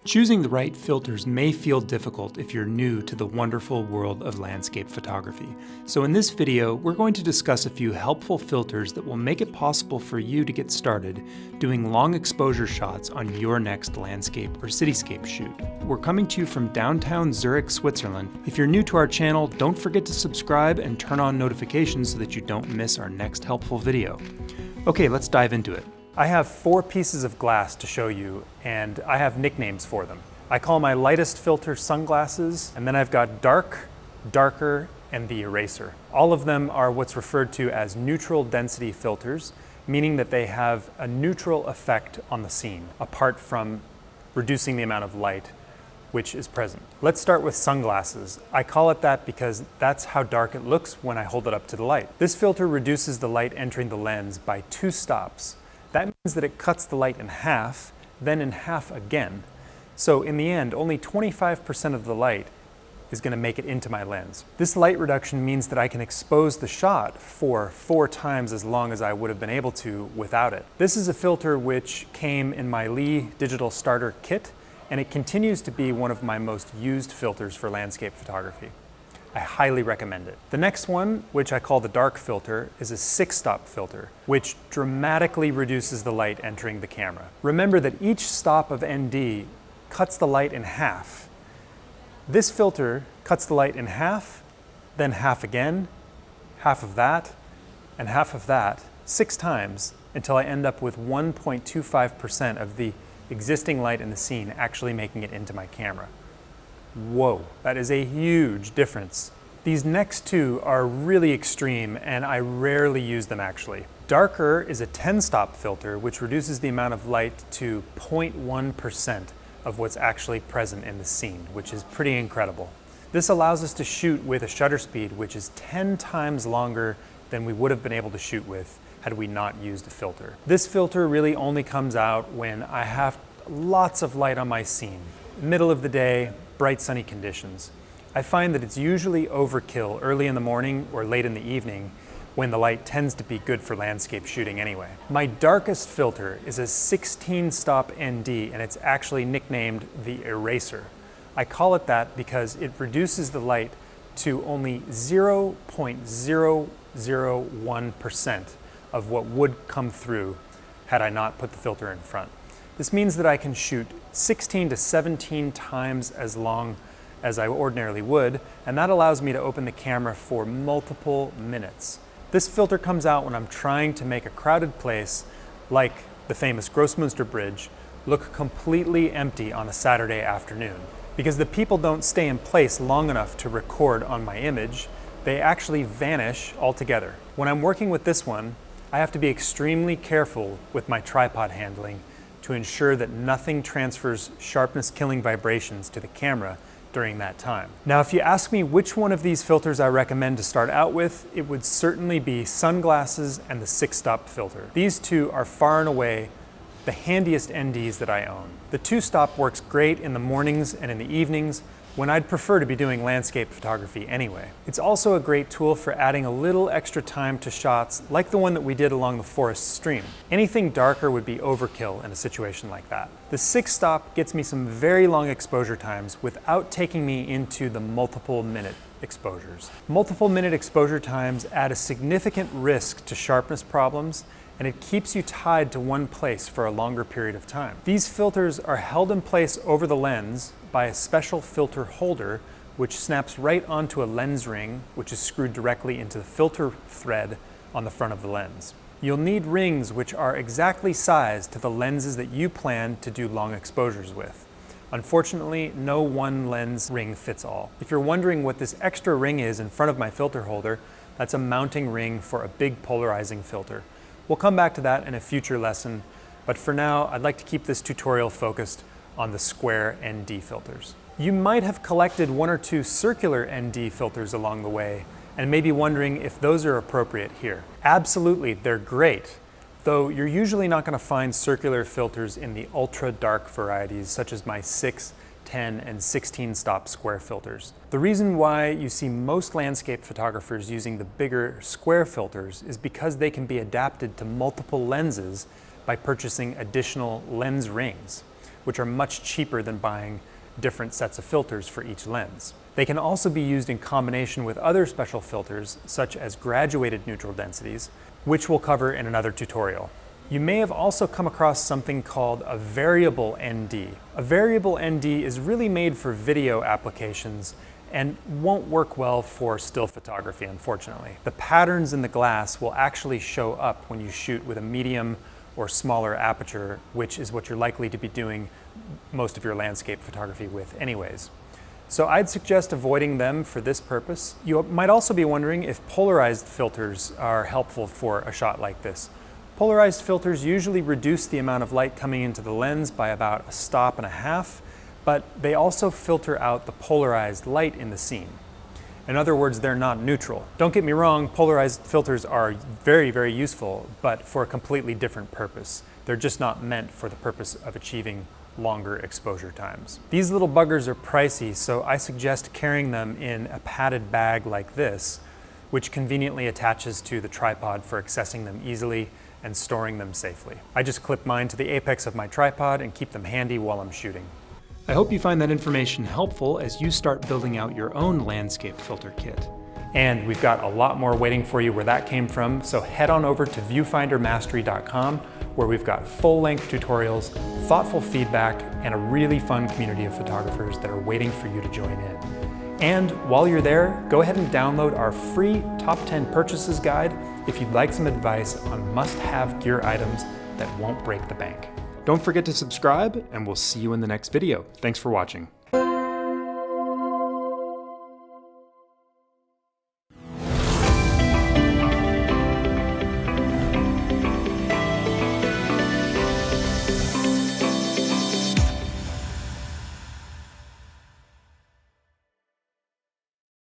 Choosing the right filters may feel difficult if you're new to the wonderful world of landscape photography. So in this video, we're going to discuss a few helpful filters that will make it possible for you to get started doing long exposure shots on your next landscape or cityscape shoot. We're coming to you from downtown Zurich, Switzerland. If you're new to our channel, don't forget to subscribe and turn on notifications so that you don't miss our next helpful video. Okay, let's dive into it. I have 4 pieces of glass to show you, and I have nicknames for them. I call my lightest filter sunglasses, and then I've got dark, darker, and the eraser. All of them are what's referred to as neutral density filters, meaning that they have a neutral effect on the scene, apart from reducing the amount of light which is present. Let's start with sunglasses. I call it that because that's how dark it looks when I hold it up to the light. This filter reduces the light entering the lens by 2 stops. That means that it cuts the light in half, then in half again. So in the end, only 25% of the light is going to make it into my lens. This light reduction means that I can expose the shot for 4 times as long as I would have been able to without it. This is a filter which came in my Lee digital starter kit, and it continues to be one of my most used filters for landscape photography. I highly recommend it. The next one, which I call the dark filter, is a 6-stop filter, which dramatically reduces the light entering the camera. Remember that each stop of ND cuts the light in half. This filter cuts the light in half, then half again, half of that, and half of that, 6 times, until I end up with 1.25% of the existing light in the scene actually making it into my camera. Whoa, that is a huge difference. These next 2 are really extreme, and I rarely use them actually. Darker is a 10-stop filter, which reduces the amount of light to 0.1% of what's actually present in the scene, which is pretty incredible. This allows us to shoot with a shutter speed which is 10 times longer than we would have been able to shoot with had we not used a filter. This filter really only comes out when I have lots of light on my scene. Middle of the day, bright sunny conditions. I find that it's usually overkill early in the morning or late in the evening when the light tends to be good for landscape shooting anyway. My darkest filter is a 16-stop ND, and it's actually nicknamed the eraser. I call it that because it reduces the light to only 0.001% of what would come through had I not put the filter in front. This means that I can shoot 16 to 17 times as long as I ordinarily would, and that allows me to open the camera for multiple minutes. This filter comes out when I'm trying to make a crowded place, like the famous Grossmünster Bridge, look completely empty on a Saturday afternoon. Because the people don't stay in place long enough to record on my image, they actually vanish altogether. When I'm working with this one, I have to be extremely careful with my tripod handling to ensure that nothing transfers sharpness-killing vibrations to the camera during that time. Now, if you ask me which one of these filters I recommend to start out with, it would certainly be sunglasses and the 6-stop filter. These 2 are far and away the handiest NDs that I own. The 2-stop works great in the mornings and in the evenings, when I'd prefer to be doing landscape photography anyway. It's also a great tool for adding a little extra time to shots like the one that we did along the forest stream. Anything darker would be overkill in a situation like that. The 6-stop gets me some very long exposure times without taking me into the multiple minute exposures. Multiple minute exposure times add a significant risk to sharpness problems, and it keeps you tied to one place for a longer period of time. These filters are held in place over the lens by a special filter holder which snaps right onto a lens ring, which is screwed directly into the filter thread on the front of the lens. You'll need rings which are exactly sized to the lenses that you plan to do long exposures with. Unfortunately, no one lens ring fits all. If you're wondering what this extra ring is in front of my filter holder, that's a mounting ring for a big polarizing filter. We'll come back to that in a future lesson, but for now, I'd like to keep this tutorial focused on the square ND filters. You might have collected 1 or 2 circular ND filters along the way, and may be wondering if those are appropriate here. Absolutely, they're great, though you're usually not going to find circular filters in the ultra dark varieties, such as my 6, 10, and 16-stop square filters. The reason why you see most landscape photographers using the bigger square filters is because they can be adapted to multiple lenses by purchasing additional lens rings. which are much cheaper than buying different sets of filters for each lens. They can also be used in combination with other special filters, such as graduated neutral densities, which we'll cover in another tutorial. You may have also come across something called a variable ND. A variable ND is really made for video applications and won't work well for still photography, unfortunately. The patterns in the glass will actually show up when you shoot with a medium or smaller aperture, which is what you're likely to be doing most of your landscape photography with anyways. So I'd suggest avoiding them for this purpose. You might also be wondering if polarized filters are helpful for a shot like this. Polarized filters usually reduce the amount of light coming into the lens by about 1.5 stops, but they also filter out the polarized light in the scene. In other words, they're not neutral. Don't get me wrong, polarized filters are very, very useful, but for a completely different purpose. They're just not meant for the purpose of achieving longer exposure times. These little buggers are pricey, so I suggest carrying them in a padded bag like this, which conveniently attaches to the tripod for accessing them easily and storing them safely. I just clip mine to the apex of my tripod and keep them handy while I'm shooting. I hope you find that information helpful as you start building out your own landscape filter kit. And we've got a lot more waiting for you where that came from, so head on over to viewfindermastery.com, where we've got full-length tutorials, thoughtful feedback, and a really fun community of photographers that are waiting for you to join in. And while you're there, go ahead and download our free Top 10 Purchases Guide if you'd like some advice on must-have gear items that won't break the bank. Don't forget to subscribe, and we'll see you in the next video. Thanks for watching.